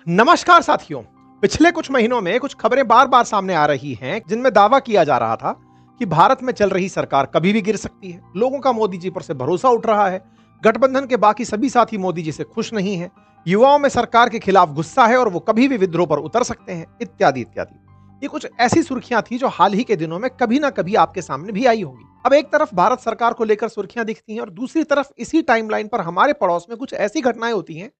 नमस्कार साथियों। पिछले कुछ महीनों में कुछ खबरें बार बार सामने आ रही हैं जिनमें दावा किया जा रहा था कि भारत में चल रही सरकार कभी भी गिर सकती है। लोगों का मोदी जी पर से भरोसा उठ रहा है। गठबंधन के बाकी सभी साथी मोदी जी से खुश नहीं हैं। युवाओं में सरकार के खिलाफ गुस्सा है और वो कभी भी विद्रोह पर उतर सकते हैं, इत्यादि इत्यादि। ये कुछ ऐसी सुर्खियां थी जो हाल ही के दिनों में कभी ना कभी आपके सामने भी आई होगी। अब एक तरफ भारत सरकार को लेकर सुर्खियां दिखती हैं और दूसरी तरफ इसी टाइमलाइन पर हमारे पड़ोस में कुछ ऐसी घटनाएं होती हैं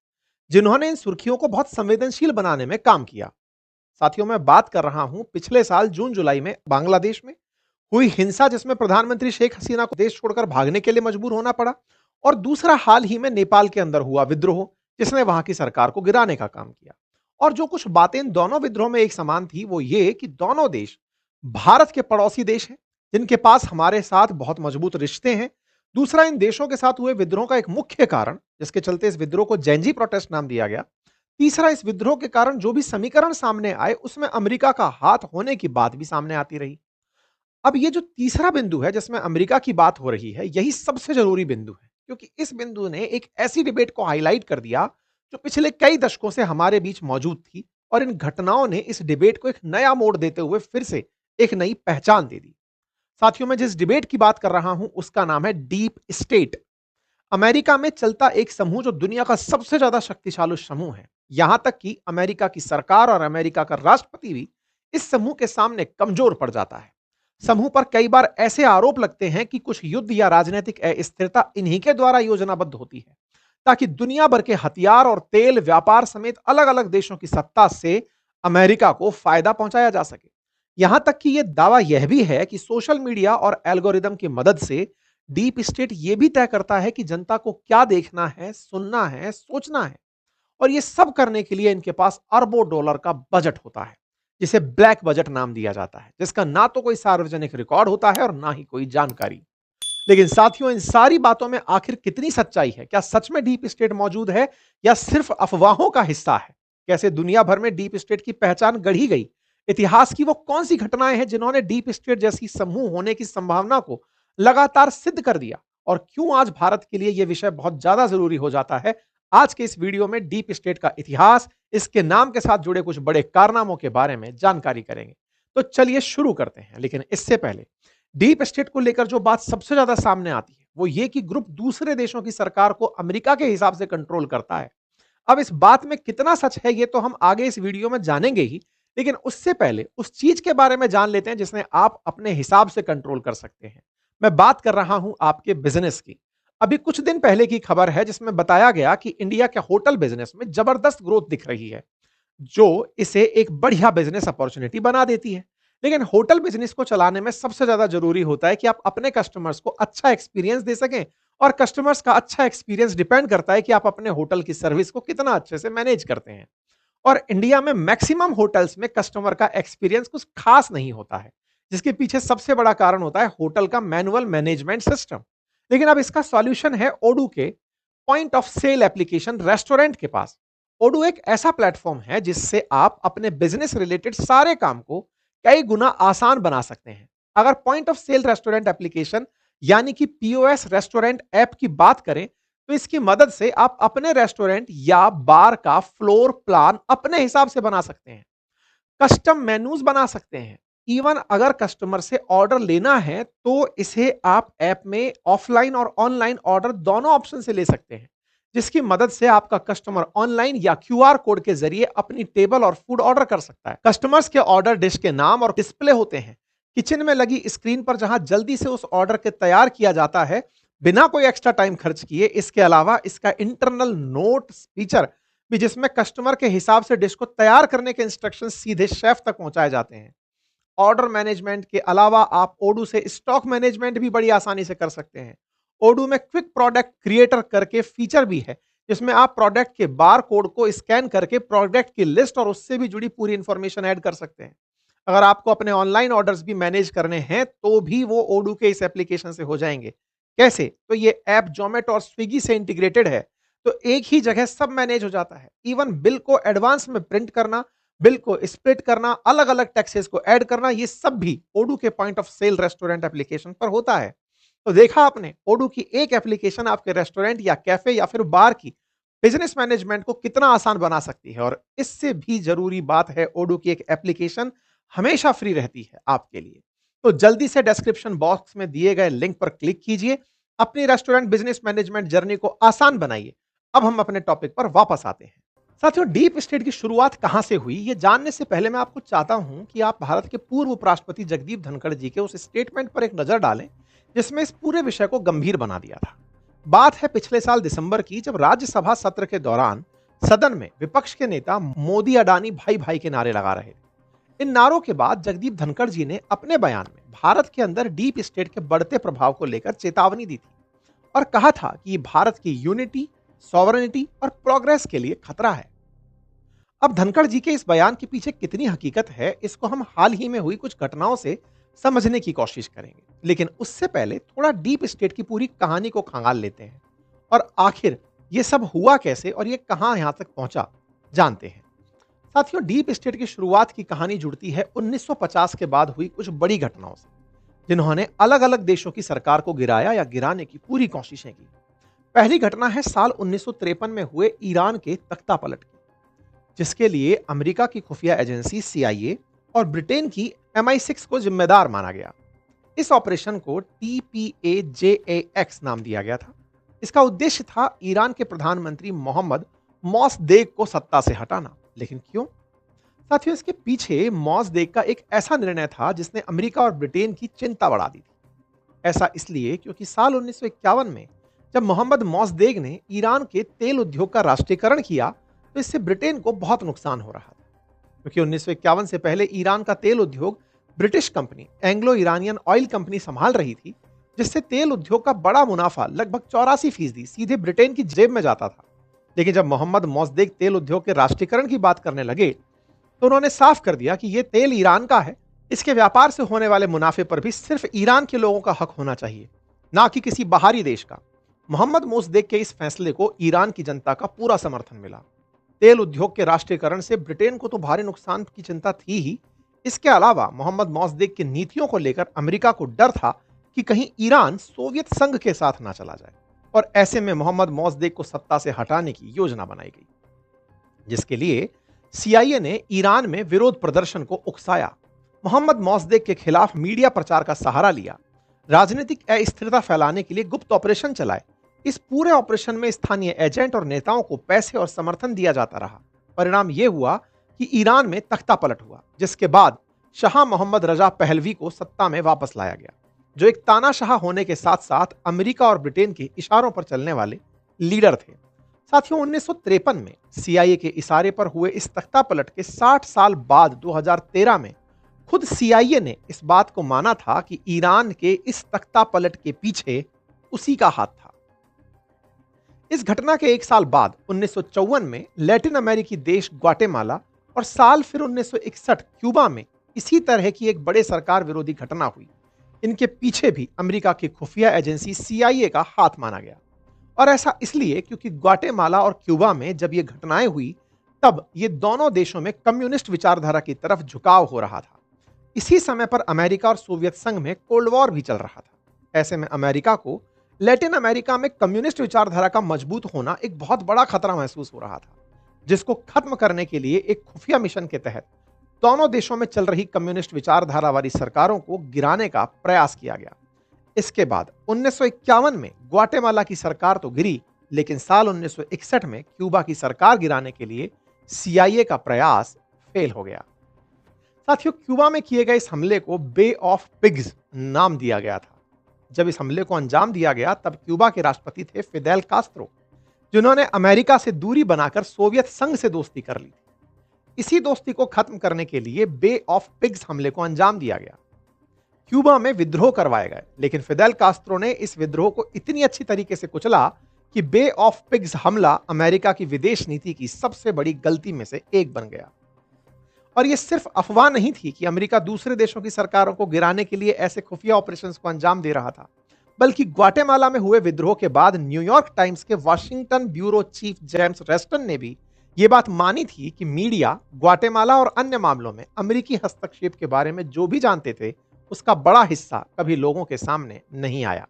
जिन्होंने इन सुर्खियों को बहुत संवेदनशील बनाने में काम किया। साथियों, मैं बात कर रहा हूं पिछले साल जून जुलाई में बांग्लादेश में हुई हिंसा, जिसमें प्रधानमंत्री शेख हसीना को देश छोड़कर भागने के लिए मजबूर होना पड़ा। और दूसरा हाल ही में नेपाल के अंदर हुआ विद्रोह, जिसने वहां की सरकार को गिराने का काम किया। और जो कुछ बातें इन दोनों विद्रोह में एक समान थी वो ये कि दोनों देश भारत के पड़ोसी देश हैं, जिनके पास हमारे साथ बहुत मजबूत रिश्ते हैं। दूसरा, इन देशों के साथ हुए विद्रोह का एक मुख्य कारण, जिसके चलते इस विद्रोह को जैनजी प्रोटेस्ट नाम दिया गया। तीसरा, इस विद्रोह के कारण जो भी समीकरण सामने आए उसमें अमेरिका का हाथ होने की बात भी सामने आती रही। अब ये जो तीसरा बिंदु है जिसमें अमेरिका की बात हो रही है, यही सबसे जरूरी बिंदु है, क्योंकि इस बिंदु ने एक ऐसी डिबेट को हाईलाइट कर दिया जो पिछले कई दशकों से हमारे बीच मौजूद थी। और इन घटनाओं ने इस डिबेट को एक नया मोड़ देते हुए फिर से एक नई पहचान दे दी। साथियों, मैं जिस डिबेट की बात कर रहा हूं उसका नाम है डीप स्टेट। अमेरिका में चलता एक समूह जो दुनिया का सबसे ज्यादा शक्तिशाली समूह है। यहां तक कि अमेरिका की सरकार और अमेरिका का राष्ट्रपति भी इस समूह के सामने कमजोर पड़ जाता है। समूह पर कई बार ऐसे आरोप लगते हैं कि कुछ युद्ध या राजनीतिक अस्थिरता इन्हीं के द्वारा योजनाबद्ध होती है, ताकि दुनिया भर के हथियार और तेल व्यापार समेत अलग अलग देशों की सत्ता से अमेरिका को फायदा पहुंचाया जा सके। यहां तक कि यह दावा यह भी है कि सोशल मीडिया और एल्गोरिदम की मदद से डीप स्टेट यह भी तय करता है कि जनता को क्या देखना है, सुनना है, सोचना है। और यह सब करने के लिए इनके पास अरबों डॉलर का बजट होता है, जिसे ब्लैक बजट नाम दिया जाता है, जिसका ना तो कोई सार्वजनिक रिकॉर्ड होता है और ना ही कोई जानकारी। लेकिन साथियों, इन सारी बातों में आखिर कितनी सच्चाई है? क्या सच में डीप स्टेट मौजूद है या सिर्फ अफवाहों का हिस्सा है? कैसे दुनिया भर में डीप स्टेट की पहचान गढ़ी गई? इतिहास की वो कौन सी घटनाएं हैं जिन्होंने डीप स्टेट जैसी समूह होने की संभावना को लगातार सिद्ध कर दिया? और क्यों आज भारत के लिए यह विषय बहुत ज्यादा जरूरी हो जाता है? आज के इस वीडियो में डीप स्टेट का इतिहास, इसके नाम के साथ जुड़े कुछ बड़े कारनामों के बारे में जानकारी करेंगे। तो चलिए शुरू करते हैं। लेकिन इससे पहले, डीप स्टेट को लेकर जो बात सबसे ज्यादा सामने आती है वो ये कि ग्रुप दूसरे देशों की सरकार को अमेरिका के हिसाब से कंट्रोल करता है। अब इस बात में कितना सच है ये तो हम आगे इस वीडियो में जानेंगे ही, लेकिन उससे पहले उस चीज के बारे में जान लेते हैं जिसने आप अपने हिसाब से कंट्रोल कर सकते हैं। मैं बात कर रहा हूं आपके बिजनेस की। अभी कुछ दिन पहले की खबर है जिसमें बताया गया कि इंडिया के होटल बिजनेस में जबरदस्त ग्रोथ दिख रही है, जो इसे एक बढ़िया बिजनेस अपॉर्चुनिटी बना देती है। लेकिन होटल बिजनेस को चलाने में सबसे ज्यादा जरूरी होता है कि आप अपने कस्टमर्स को अच्छा एक्सपीरियंस दे सकें। और कस्टमर्स का अच्छा एक्सपीरियंस डिपेंड करता है कि आप अपने होटल की सर्विस को कितना अच्छे से मैनेज करते हैं। और इंडिया में मैक्सिमम होटल्स में कस्टमर का एक्सपीरियंस कुछ खास नहीं होता है, जिसके पीछे सबसे बड़ा कारण होता है होटल का मैनुअल मैनेजमेंट सिस्टम। लेकिन अब इसका सॉल्यूशन है ओडू के point of sale application restaurant के पास। ओडू एक ऐसा प्लेटफॉर्म है जिससे आप अपने बिजनेस रिलेटेड सारे काम को कई गुना आसान बना सकते हैं। अगर point of sale restaurant application यानी कि पीओएस रेस्टोरेंट ऐप की बात करें, तो इसकी मदद से आप अपने रेस्टोरेंट या बार का फ्लोर प्लान अपने हिसाब से बना सकते हैं, कस्टम मेनूज बना सकते हैं। इवन अगर कस्टमर से ऑर्डर लेना है तो इसे आप ऐप में ऑफलाइन और ऑनलाइन ऑर्डर दोनों ऑप्शन से ले सकते हैं, जिसकी मदद से आपका कस्टमर ऑनलाइन या क्यूआर कोड के जरिए अपनी टेबल और फूड ऑर्डर कर सकता है। कस्टमर्स के ऑर्डर डिश के नाम और डिस्प्ले होते हैं किचन में लगी स्क्रीन पर, जहां जल्दी से उस ऑर्डर के तैयार किया जाता है बिना कोई एक्स्ट्रा टाइम खर्च किए। इसके अलावा इसका इंटरनल नोट फीचर भी, जिसमें कस्टमर के हिसाब से डिश को तैयार करने के इंस्ट्रक्शन सीधे शेफ तक पहुंचाए जाते हैं। ऑर्डर मैनेजमेंट के अलावा आप ओडू से स्टॉक मैनेजमेंट भी बड़ी आसानी से कर सकते हैं। ओडू में क्विक प्रोडक्ट क्रिएटर करके फीचर भी है, जिसमें आप प्रोडक्ट के बार कोड को स्कैन करके प्रोडक्ट की लिस्ट और उससे भी जुड़ी पूरी इंफॉर्मेशन ऐड कर सकते हैं। अगर आपको अपने ऑनलाइन ऑर्डर्स भी मैनेज करने हैं तो भी वो ओडू के इस एप्लीकेशन से हो जाएंगे। कैसे? तो ये ऐप जोमेटो और स्विगी से इंटीग्रेटेड है, तो एक ही जगह सब मैनेज हो जाता है। इवन बिल को एडवांस में प्रिंट करना, बिल को स्प्लिट करना, अलग अलग टैक्सेस को ऐड करना, ये सब भी ओडू के point of sale restaurant application पर होता है। तो देखा आपने, ओडू की एक एप्लीकेशन आपके रेस्टोरेंट या कैफे या फिर बार की बिजनेस मैनेजमेंट को कितना आसान बना सकती है। और इससे भी जरूरी बात है, ओडो की एक एप्लीकेशन हमेशा फ्री रहती है आपके लिए। तो जल्दी से डिस्क्रिप्शन बॉक्स में दिए गए लिंक पर क्लिक कीजिए, अपनी रेस्टोरेंट बिजनेस मैनेजमेंट जर्नी को आसान बनाइए। अब हम अपने टॉपिक पर वापस आते हैं। साथियों, डीप स्टेट की शुरुआत कहां से हुई, ये जानने से पहले मैं आपको चाहता हूं कि आप भारत के पूर्व उपराष्ट्रपति जगदीप धनखड़ जी के उस स्टेटमेंट पर एक नजर डालें जिसमें इस पूरे विषय को गंभीर बना दिया था। बात है पिछले साल दिसंबर की, जब राज्यसभा सत्र के दौरान सदन में विपक्ष के नेता मोदी अडानी भाई भाई के नारे लगा रहे थे। इन नारों के बाद जगदीप धनखड़ जी ने अपने बयान में भारत के अंदर डीप स्टेट के बढ़ते प्रभाव को लेकर चेतावनी दी थी और कहा था कि ये भारत की यूनिटी, सॉवरेनिटी और प्रोग्रेस के लिए खतरा है। अब धनखड़ जी के इस बयान के पीछे कितनी हकीकत है, इसको हम हाल ही में हुई कुछ घटनाओं से समझने की कोशिश करेंगे। लेकिन उससे पहले थोड़ा डीप स्टेट की पूरी कहानी को खंगाल लेते हैं और आखिर ये सब हुआ कैसे और ये कहां यहां तक पहुंचा, जानते हैं। साथियों, डीप स्टेट की शुरुआत की कहानी जुड़ती है 1950 के बाद हुई कुछ बड़ी घटनाओं से, जिन्होंने अलग अलग देशों की सरकार को गिराया या गिराने की पूरी कोशिशें की। पहली घटना है साल 1953 में हुए ईरान के तख्तापलट की, जिसके लिए अमेरिका की खुफिया एजेंसी CIA और ब्रिटेन की MI6 को जिम्मेदार माना गया। इस ऑपरेशन को TPAJAX नाम दिया गया था। इसका उद्देश्य था ईरान के प्रधानमंत्री मोहम्मद मोसदेक को सत्ता से हटाना। लेकिन क्यों? साथियों, इसके पीछे मोसदेक का एक ऐसा निर्णय था जिसने अमेरिका और ब्रिटेन की चिंता बढ़ा दी थी। ऐसा इसलिए क्योंकि साल 1951 में जब मोहम्मद मोसदेक ने ईरान के तेल उद्योग का राष्ट्रीयकरण किया, तो इससे ब्रिटेन को बहुत नुकसान हो रहा था। क्योंकि 1951 से पहले ईरान का तेल उद्योग British company Anglo Iranian oil company संभाल रही थी, जिससे तेल उद्योग का बड़ा मुनाफा लगभग 84% सीधे ब्रिटेन की जेब में जाता था। लेकिन जब मोहम्मद मोसदेक तेल उद्योग के राष्ट्रीयकरण की बात करने लगे, तो उन्होंने साफ कर दिया कि यह तेल ईरान का है, इसके व्यापार से होने वाले मुनाफे पर भी सिर्फ ईरान के लोगों का हक होना चाहिए, ना कि किसी बाहरी देश का। मोहम्मद मोसदेक के इस फैसले को ईरान की जनता का पूरा समर्थन मिला। तेल उद्योग के राष्ट्रीयकरण से ब्रिटेन को तो भारी नुकसान की चिंता थी ही, इसके अलावा मोहम्मद मोसदेक की नीतियों को लेकर अमेरिका को डर था कि कहीं ईरान सोवियत संघ के साथ ना चला जाए। और ऐसे में मोहम्मद मोसदेक को सत्ता से हटाने की योजना बनाई गई, जिसके लिए CIA ने ईरान में विरोध प्रदर्शन को उकसाया, मोहम्मद मोसदेक के खिलाफ मीडिया प्रचार का सहारा लिया, राजनीतिक अस्थिरता फैलाने के लिए गुप्त ऑपरेशन चलाए। इस पूरे ऑपरेशन में स्थानीय एजेंट और नेताओं को पैसे और समर्थन दिया जाता रहा। परिणाम यह हुआ कि ईरान में तख्तापलट हुआ, जिसके बाद शाह मोहम्मद रजा पहलवी को सत्ता में वापस लाया गया, जो एक तानाशाह होने के साथ साथ अमेरिका और ब्रिटेन के इशारों पर चलने वाले लीडर थे। साथियों, 1953 में CIA के इशारे पर हुए इस तख्तापलट के 60 साल बाद 2013 में खुद CIA ने इस बात को माना था कि ईरान के इस तख्तापलट के पीछे उसी का हाथ था। इस घटना के एक साल बाद 1954 में लैटिन अमेरिकी देश ग्वाटेमाला और साल फिर 1961 क्यूबा में इसी तरह की एक बड़े सरकार विरोधी घटना हुई। इनके पीछे भी अमेरिका की खुफिया एजेंसी CIA का हाथ माना गया। और ऐसा इसलिए क्योंकि ग्वाटेमाला और क्यूबा में जब ये घटनाएं हुई, तब ये दोनों देशों में कम्युनिस्ट विचारधारा की तरफ झुकाव हो रहा था। इसी समय पर अमेरिका और सोवियत संघ में कोल्ड वॉर भी चल रहा था। ऐसे में अमेरिका को लैटिन अमेरिका में कम्युनिस्ट विचारधारा का मजबूत होना एक बहुत बड़ा खतरा महसूस हो रहा था, जिसको खत्म करने के लिए एक खुफिया मिशन के तहत दोनों देशों में चल रही कम्युनिस्ट विचारधारा वाली सरकारों को गिराने का प्रयास किया गया। इसके बाद 1951 में ग्वाटेमाला की सरकार तो गिरी, लेकिन साल 1961 में क्यूबा की सरकार गिराने के लिए CIA का प्रयास फेल हो गया। साथियों, क्यूबा में किए गए इस हमले को बे ऑफ पिग्स नाम दिया गया था। जब इस हमले को अंजाम दिया गया, तब क्यूबा के राष्ट्रपति थे फिदेल कास्त्रो, जिन्होंने अमेरिका से दूरी बनाकर सोवियत संघ से दोस्ती कर ली थी। इसी दोस्ती को खत्म करने के लिए बे ऑफ पिग्स हमले को अंजाम दिया गया। क्यूबा में विद्रोह करवाए गए, लेकिन फिदेल कास्त्रो ने इस विद्रोह को इतनी अच्छी तरीके से कुचला कि बे ऑफ पिग्स हमला अमेरिका की विदेश नीति की सबसे बड़ी गलती में से एक बन गया। और यह सिर्फ अफवाह नहीं थी कि अमेरिका दूसरे देशों की सरकारों को गिराने के लिए ऐसे खुफिया ऑपरेशंस को अंजाम दे रहा था, बल्कि ग्वाटेमाला में हुए विद्रोह के बाद न्यूयॉर्क टाइम्स के वाशिंगटन ब्यूरो चीफ जेम्स रेस्टन ने भी यह बात मानी थी कि मीडिया ग्वाटेमाला और अन्य मामलों में अमेरिकी हस्तक्षेप के बारे में जो भी जानते थे, उसका बड़ा हिस्सा कभी लोगों के सामने नहीं आया।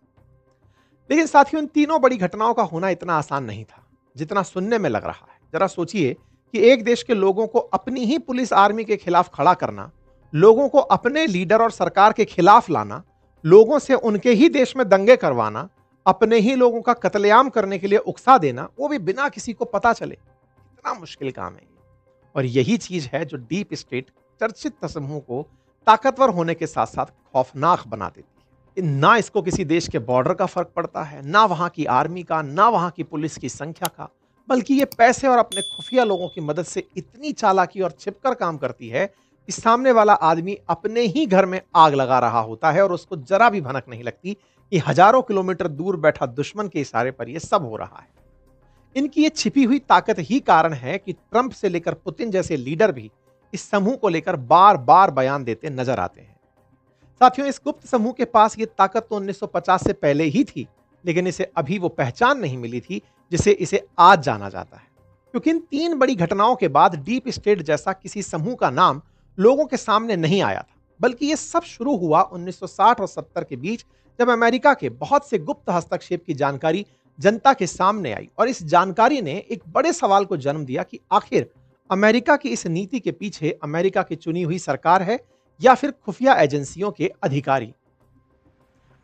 लेकिन साथियों, इन तीनों बड़ी घटनाओं का होना इतना आसान नहीं था। जितना सुनने में लग रहा है। जरा सोचिए कि एक देश के लोगों को अपनी ही पुलिस आर्मी के खिलाफ खड़ा करना, लोगों को अपने लीडर और सरकार के खिलाफ लाना, लोगों से उनके ही देश में दंगे करवाना, अपने ही लोगों का कत्लेआम करने के लिए उकसा देना, वो भी बिना किसी को पता चले, कितना मुश्किल काम है ये। और यही चीज है जो डीप स्टेट चर्चित समूह को ताकतवर होने के साथ साथ खौफनाक बना देती है। ना इसको किसी देश के बॉर्डर का फर्क पड़ता है, ना वहां की आर्मी का, ना वहां की पुलिस की संख्या का, बल्कि ये पैसे और अपने खुफिया लोगों की मदद से इतनी चालाकी और छिपकर काम करती है कि सामने वाला आदमी अपने ही घर में आग लगा रहा होता है और उसको जरा भी भनक नहीं लगती कि हजारों किलोमीटर दूर बैठा दुश्मन के इशारे पर यह सब हो रहा है। इनकी ये छिपी हुई ताकत ही कारण है कि ट्रंप से लेकर पुतिन जैसे लीडर भी इस समूह को लेकर बार बार बयान देते नजर आते हैं। साथियों, इस गुप्त समूह के पास ये ताकत तो 1950 से पहले ही थी, लेकिन इसे अभी वो पहचान नहीं मिली थी जिसे इसे आज जाना जाता है। क्योंकि इन 3 बड़ी घटनाओं के बाद डीप स्टेट जैसा किसी समूह का नाम लोगों के सामने नहीं आया था, बल्कि ये सब शुरू हुआ 1960 और 70 के बीच, जब अमेरिका के बहुत से गुप्त हस्तक्षेप की जानकारी जनता के सामने आई। और इस जानकारी ने एक बड़े सवाल को जन्म दिया कि आखिर अमेरिका की इस नीति के पीछे अमेरिका की चुनी हुई सरकार है या फिर खुफिया एजेंसियों के अधिकारी।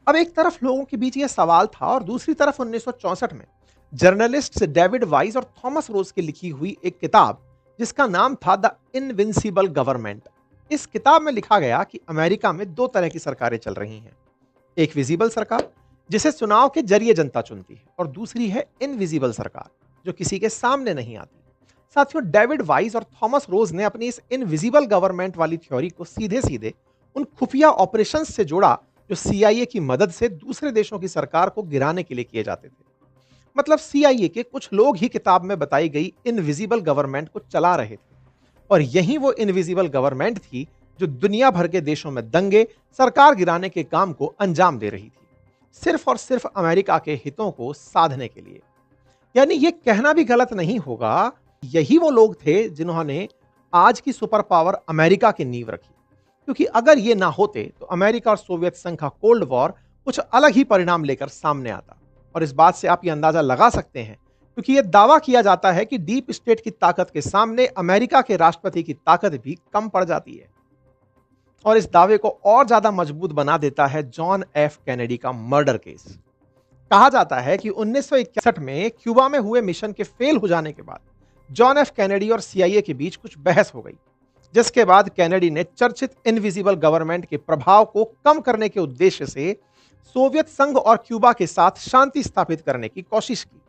अब एक तरफ लोगों के बीच यह सवाल था और दूसरी तरफ 1964 में जर्नलिस्ट डेविड वाइस और थॉमस रोज की लिखी हुई एक किताब जिसका नाम था द इनविंसिबल गवर्नमेंट। इस किताब में लिखा गया कि अमेरिका में 2 तरह की सरकारें चल रही हैं। एक विजिबल सरकार जिसे चुनाव के जरिए जनता चुनती है, और दूसरी है इनविजिबल सरकार जो किसी के सामने नहीं आती। साथियों, डेविड वाइस और थॉमस रोज ने अपनी इस इनविजिबल गवर्नमेंट वाली थ्योरी को सीधे सीधे उन खुफिया ऑपरेशंस से जोड़ा जो सीआईए की मदद से दूसरे देशों की सरकार को गिराने के लिए किए जाते थे। मतलब सीआईए के कुछ लोग ही किताब में बताई गई इनविजिबल गवर्नमेंट को चला रहे थे, और यही वो इनविजिबल गवर्नमेंट थी जो दुनिया भर के देशों में दंगे, सरकार गिराने के काम को अंजाम दे रही थी, सिर्फ और सिर्फ अमेरिका के हितों को साधने के लिए। यानी ये कहना भी गलत नहीं होगा, यही वो लोग थे जिन्होंने आज की सुपर पावर अमेरिका की नींव रखी। क्योंकि अगर ये ना होते तो अमेरिका और सोवियत संघ का कोल्ड वॉर कुछ अलग ही परिणाम लेकर सामने आता। और इस बात से आप ये अंदाजा लगा सकते हैं, क्योंकि यह दावा किया जाता है कि डीप स्टेट की ताकत के सामने अमेरिका के राष्ट्रपति की ताकत भी कम पड़ जाती है। और इस दावे को और ज्यादा मजबूत बना देता है जॉन एफ कैनेडी का मर्डर केस। कहा जाता है कि 1961 में क्यूबा में हुए मिशन के फेल हो जाने के बाद जॉन एफ कैनेडी और सीआईए के बीच कुछ बहस हो गई, जिसके बाद कैनेडी ने चर्चित इनविजिबल गवर्नमेंट के प्रभाव को कम करने के उद्देश्य से सोवियत संघ और क्यूबा के साथ शांति स्थापित करने की कोशिश की।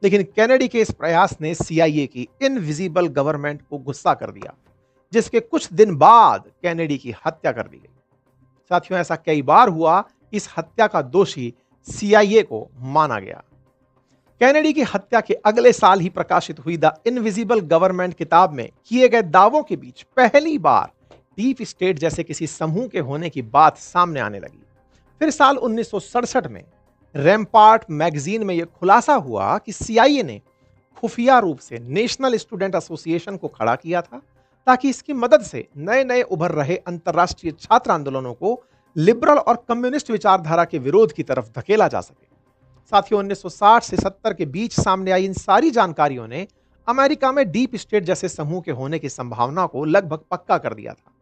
लेकिन कैनेडी के इस प्रयास ने सीआईए की इनविजिबल गवर्नमेंट को गुस्सा कर दिया, जिसके कुछ दिन बाद कैनेडी की हत्या कर दी गई। साथियों, ऐसा कई बार हुआ, इस हत्या का दोषी सीआईए को माना गया। कैनेडी की हत्या के अगले साल ही प्रकाशित हुई द इनविजिबल गवर्नमेंट किताब में किए गए दावों के बीच पहली बार डीप स्टेट जैसे किसी समूह के होने की बात सामने आने लगी। फिर साल 1967 में रैम्पार्ट मैगजीन में यह खुलासा हुआ कि सीआईए ने खुफिया रूप से नेशनल स्टूडेंट एसोसिएशन को खड़ा किया था, ताकि इसकी मदद से नए नए उभर रहे अंतर्राष्ट्रीय छात्र आंदोलनों को लिबरल और कम्युनिस्ट विचारधारा के विरोध की तरफ धकेला जा सके। साथियों, 1960 से 70 के बीच सामने आई इन सारी जानकारियों ने अमेरिका में डीप स्टेट जैसे समूह के होने की संभावना को लगभग पक्का कर दिया था।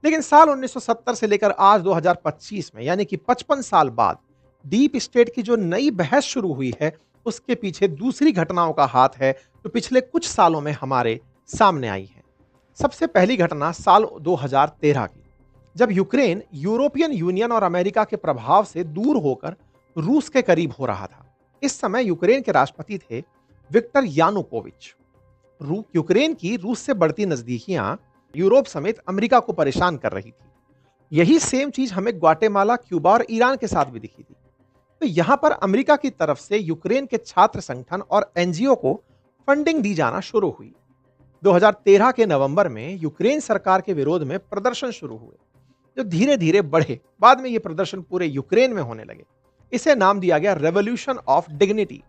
लेकिन साल 1970 से लेकर आज 2025 में, यानी कि 55 साल बाद, डीप स्टेट की जो नई बहस शुरू हुई है, उसके पीछे दूसरी घटनाओं का हाथ है जो पिछले कुछ सालों में हमारे सामने आई है। सबसे पहली घटना साल 2013 की, जब यूक्रेन यूरोपियन यूनियन और अमेरिका के प्रभाव से दूर होकर रूस के करीब हो रहा था। इस समय यूक्रेन के राष्ट्रपति थे विक्टर यानुकोविच। यूक्रेन की रूस से बढ़ती नजदीकियां यूरोप समेत अमेरिका को परेशान कर रही थी। यही सेम चीज हमें ग्वाटेमाला, क्यूबा और ईरान के साथ भी दिखी थी। तो यहां पर अमेरिका की तरफ से यूक्रेन के छात्र संगठन और एनजीओ को फंडिंग दी जाना शुरू हुई। 2013 के नवंबर में यूक्रेन सरकार के विरोध में प्रदर्शन शुरू हुए, जो धीरे धीरे बढ़े। बाद में ये प्रदर्शन पूरे यूक्रेन में होने लगे। इसे नाम दिया गया रेवोल्यूशन ऑफ डिग्निटी।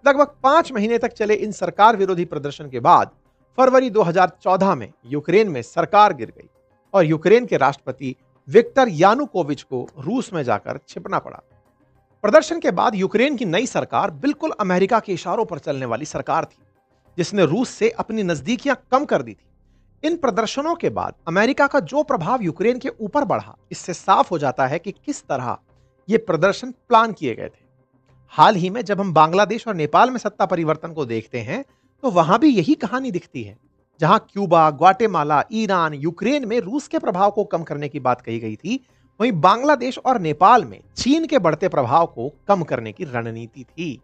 लगभग 5 महीने तक चले इन सरकार विरोधी प्रदर्शन के बाद फरवरी 2014 में यूक्रेन में सरकार गिर गई और यूक्रेन के राष्ट्रपति विक्टर यानुकोविच को रूस में जाकर छिपना पड़ा। प्रदर्शन के बाद यूक्रेन की नई सरकार बिल्कुल अमेरिका के इशारों पर चलने वाली सरकार थी। जिसने रूस से अपनी नजदीकियां कम कर दी थी। इन प्रदर्शनों के बाद अमेरिका का जो प्रभाव यूक्रेन के ऊपर बढ़ा, इससे साफ हो जाता है कि किस तरह ये प्रदर्शन प्लान किए गए थे। हाल ही में जब हम बांग्लादेश और नेपाल में सत्ता परिवर्तन को देखते हैं, तो वहां भी यही कहानी दिखती है। जहां क्यूबा, ग्वाटेमाला, ईरान, यूक्रेन में रूस के प्रभाव को कम करने की बात कही गई थी, वहीं बांग्लादेश और नेपाल में चीन के बढ़ते प्रभाव को कम करने की रणनीति थी।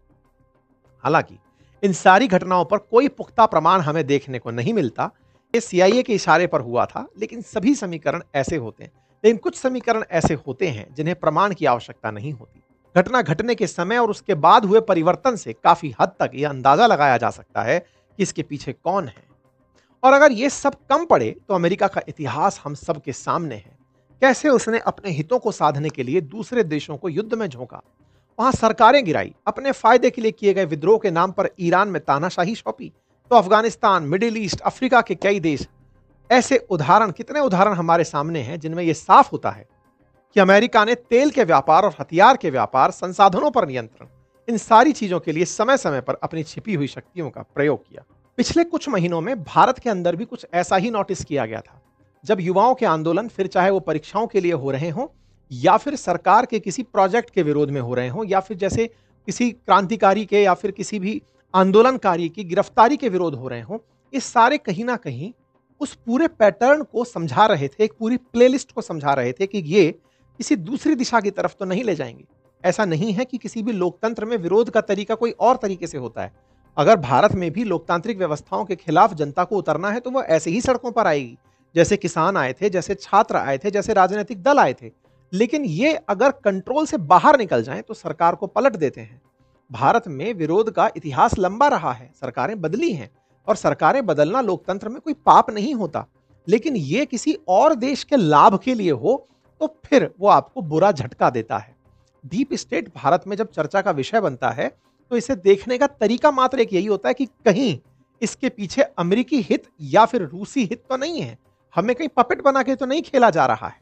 हालांकि इन सारी घटनाओं पर कोई पुख्ता प्रमाण हमें देखने को नहीं मिलता। ये सीआईए के इशारे पर हुआ था, लेकिन सभी समीकरण ऐसे होते हैं। लेकिन कुछ समीकरण ऐसे होते हैं जिन्हें प्रमाण की आवश्यकता नहीं होती। घटना घटने के समय और उसके बाद हुए परिवर्तन से काफी हद तक यह अंदाजा लगाया जा सकता है कि इसके पीछे कौन है। और अगर ये सब कम पड़े तो अमेरिका का इतिहास हम सब के सामने है। कैसे उसने अपने हितों को साधने के लिए दूसरे देशों को युद्ध में झोंका, वहां सरकारें गिराई, अपने फायदे के लिए किए गए विद्रोह के नाम पर ईरान में तानाशाही सौंपी, तो अफगानिस्तान, मिडिल ईस्ट, अफ्रीका के कई देश, ऐसे उदाहरण, कितने उदाहरण हमारे सामने हैं जिनमें यह साफ होता है कि अमेरिका ने तेल के व्यापार और हथियार के व्यापार, संसाधनों पर नियंत्रण, इन सारी चीजों के लिए समय समय पर अपनी छिपी हुई शक्तियों का प्रयोग किया। पिछले कुछ महीनों में भारत के अंदर भी कुछ ऐसा ही नोटिस किया गया था। जब युवाओं के आंदोलन, फिर चाहे वो परीक्षाओं के लिए हो रहे हों या फिर सरकार के किसी प्रोजेक्ट के विरोध में हो रहे हों या फिर जैसे किसी क्रांतिकारी के या फिर किसी भी आंदोलनकारी की गिरफ्तारी के विरोध हो रहे हों, ये सारे कहीं ना कहीं उस पूरे पैटर्न को समझा रहे थे, एक पूरी प्लेलिस्ट को समझा रहे थे कि ये किसी दूसरी दिशा की तरफ तो नहीं ले जाएंगे। ऐसा नहीं है कि किसी भी लोकतंत्र में विरोध का तरीका कोई और तरीके से होता है। अगर भारत में भी लोकतांत्रिक व्यवस्थाओं के खिलाफ जनता को उतरना है तो वो ऐसे ही सड़कों पर आएगी, जैसे किसान आए थे, जैसे छात्र आए थे, जैसे राजनीतिक दल आए थे। लेकिन ये अगर कंट्रोल से बाहर निकल जाएं तो सरकार को पलट देते हैं। भारत में विरोध का इतिहास लंबा रहा है, सरकारें बदली हैं और सरकारें बदलना लोकतंत्र में कोई पाप नहीं होता। लेकिन ये किसी और देश के लाभ के लिए हो तो फिर वो आपको बुरा झटका देता है। डीप स्टेट भारत में जब चर्चा का विषय बनता है तो इसे देखने का तरीका मात्र एक यही होता है कि कहीं इसके पीछे अमेरिकी हित या फिर रूसी हित तो नहीं है, हमें कहीं पपेट बना के तो नहीं खेला जा रहा है।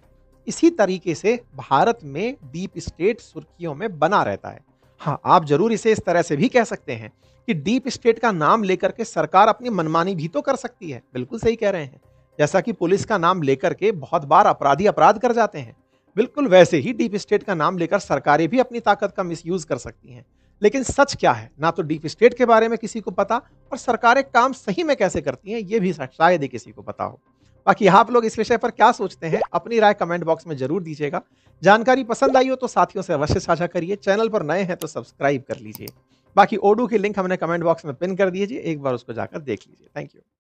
इसी तरीके से भारत में डीप स्टेट सुर्खियों में बना रहता है। हाँ, आप जरूर इसे इस तरह से भी कह सकते हैं कि डीप स्टेट का नाम लेकर के सरकार अपनी मनमानी भी तो कर सकती है। बिल्कुल सही कह रहे हैं। जैसा कि पुलिस का नाम लेकर के बहुत बार अपराधी अपराध कर जाते हैं, बिल्कुल वैसे ही डीप स्टेट का नाम लेकर सरकारें भी अपनी ताकत का मिसयूज कर सकती हैं। लेकिन सच क्या है, ना तो डीप स्टेट के बारे में किसी को पता और सरकारें काम सही में कैसे करती हैं ये भी शायद ही किसी को पता हो। बाकी आप लोग इस विषय पर क्या सोचते हैं, अपनी राय कमेंट बॉक्स में जरूर दीजिएगा। जानकारी पसंद आई हो तो साथियों से अवश्य साझा करिए। चैनल पर नए हैं तो सब्सक्राइब कर लीजिए। बाकी ओडू की लिंक हमने कमेंट बॉक्स में पिन कर दीजिए, एक बार उसको जाकर देख लीजिए। Thank you.